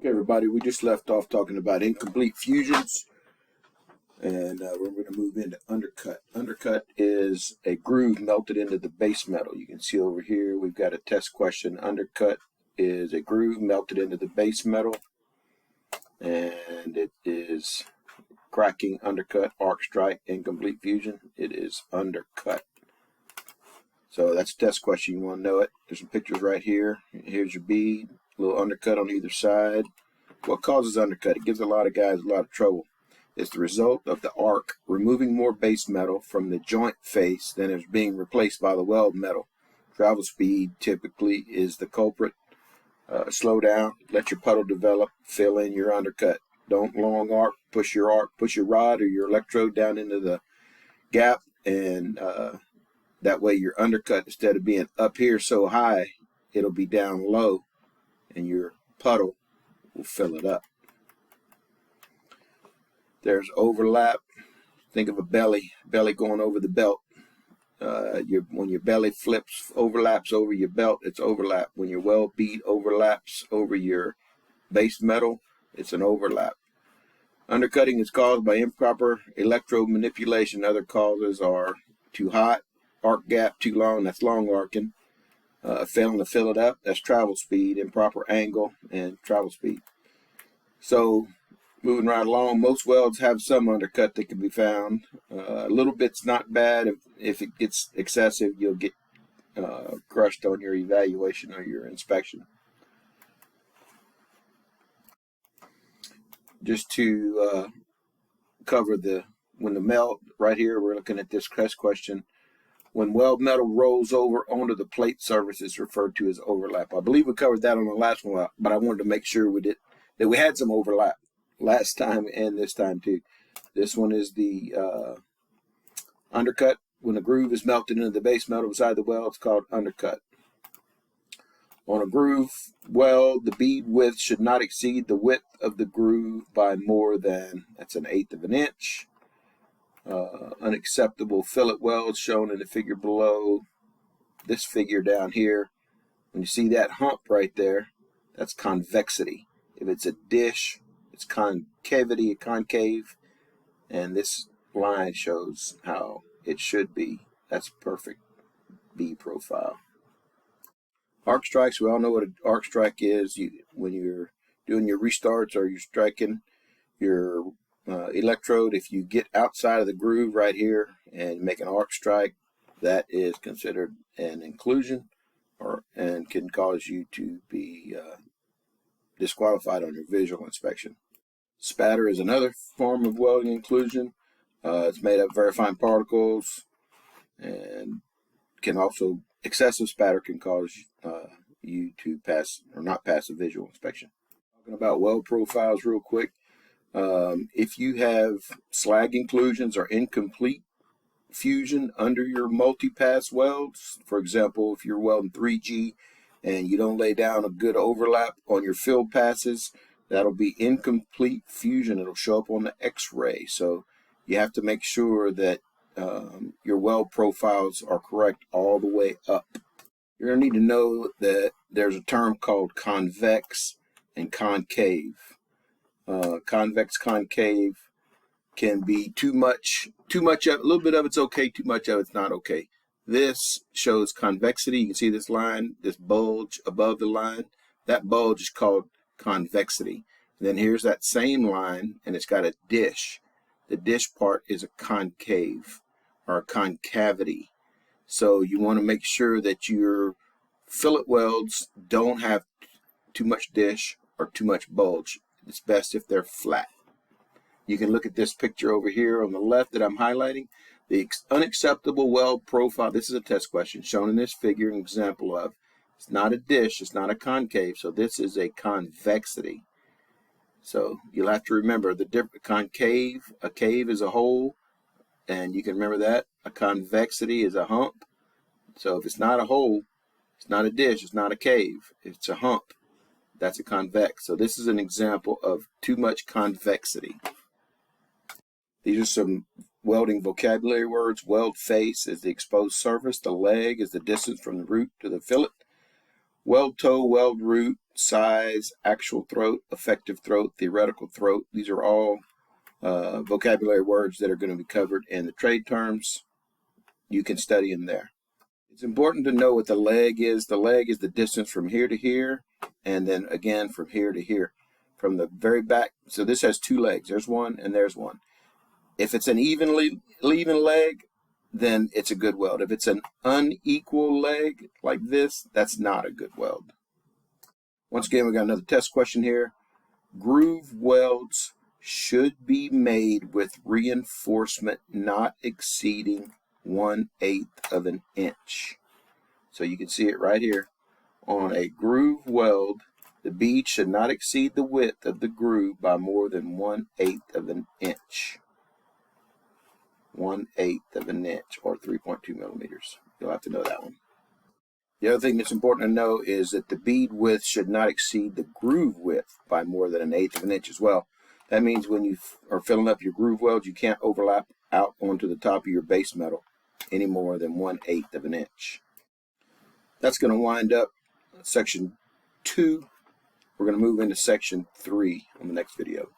Okay, everybody, we just left off talking about incomplete fusions, and we're going to move into undercut. Undercut is a groove melted into the base metal. You can see over here we've got a test question. Undercut is a groove melted into the base metal, and it is cracking, undercut, arc strike, incomplete fusion. It is undercut. So that's a test question. You want to know it. There's some pictures right here. Here's your bead, a little undercut on either side. What causes undercut? It gives a lot of guys a lot of trouble. It's the result of the arc removing more base metal from the joint face than is being replaced by the weld metal. Travel speed typically is the culprit. Slow down, let your puddle develop, fill in your undercut. Don't long arc, push your rod or your electrode down into the gap, and that way your undercut, instead of being up here so high, it'll be down low, and your puddle will fill it up. There's overlap. Think of a belly going over the belt. When your belly overlaps over your belt, it's overlap. When your weld bead overlaps over your base metal, it's an overlap. Undercutting is caused by improper electrode manipulation. Other causes are too hot, arc gap too long, that's long arcing. Failing to fill it up, that's travel speed, improper angle, and travel speed. So, moving right along, most welds have some undercut that can be found. A little bit's not bad. If it gets excessive, you'll get crushed on your evaluation or your inspection. Just to cover when the melt, right here, we're looking at this test question. When weld metal rolls over onto the plate surface, it's referred to as overlap. I believe we covered that on the last one, but I wanted to make sure that we had some overlap last time and this time too. This one is the undercut. When a groove is melted into the base metal beside the weld, it's called undercut. On a groove weld, the bead width should not exceed the width of the groove by more than, that's 1/8 of an inch. Unacceptable fillet welds shown in the figure below. This figure down here, when you see that hump right there, that's convexity. If it's a dish, it's concavity, concave, and this line shows how it should be. That's perfect B profile. Arc strikes, we all know what an arc strike is. When you're doing your restarts or you're striking your electrode, if you get outside of the groove right here and make an arc strike, that is considered an inclusion and can cause you to be disqualified on your visual inspection. Spatter is another form of welding inclusion. It's made up of very fine particles, and excessive spatter can cause you to pass or not pass a visual inspection. Talking about weld profiles real quick. If you have slag inclusions or incomplete fusion under your multi-pass welds, for example, if you're welding 3G and you don't lay down a good overlap on your filled passes, that'll be incomplete fusion. It'll show up on the X-ray. So you have to make sure that your weld profiles are correct all the way up. You're going to need to know that there's a term called convex and concave. Convex, concave can be too much of a little bit of it's okay, too much of it's not okay. This shows convexity. You can see this line, this bulge above the line. That bulge is called convexity. And then here's that same line, and it's got a dish. The dish part is a concave or a concavity. So you want to make sure that your fillet welds don't have too much dish or too much bulge. It's best if they're flat. You can look at this picture over here on the left that I'm highlighting. The unacceptable weld profile, this is a test question shown in this figure, an example of. It's not a dish, it's not a concave, so this is a convexity. So you'll have to remember the different concave, a cave is a hole, and you can remember that. A convexity is a hump. So if it's not a hole, it's not a dish, it's not a cave, it's a hump. That's a convex. So this is an example of too much convexity. These are some welding vocabulary words. Weld face is the exposed surface. The leg is the distance from the root to the fillet. Weld toe, weld root, size, actual throat, effective throat, theoretical throat. These are all vocabulary words that are going to be covered in the trade terms. You can study them there. It's important to know what the leg is. The leg is the distance from here to here, and then again from here to here. From the very back, so this has two legs. There's one and there's one. If it's an even leg, then it's a good weld. If it's an unequal leg like this, that's not a good weld. Once again, we got another test question here. Groove welds should be made with reinforcement not exceeding 1/8 of an inch. So you can see it right here. On a groove weld, the bead should not exceed the width of the groove by more than 1/8 of an inch. 1/8 of an inch, or 3.2 millimeters. You'll have to know that one. The other thing that's important to know is that the bead width should not exceed the groove width by more than 1/8 of an inch as well. That means when you are filling up your groove weld, you can't overlap out onto the top of your base metal any more than 1/8 of an inch. That's going to wind up section 2. We're going to move into section 3 on the next video.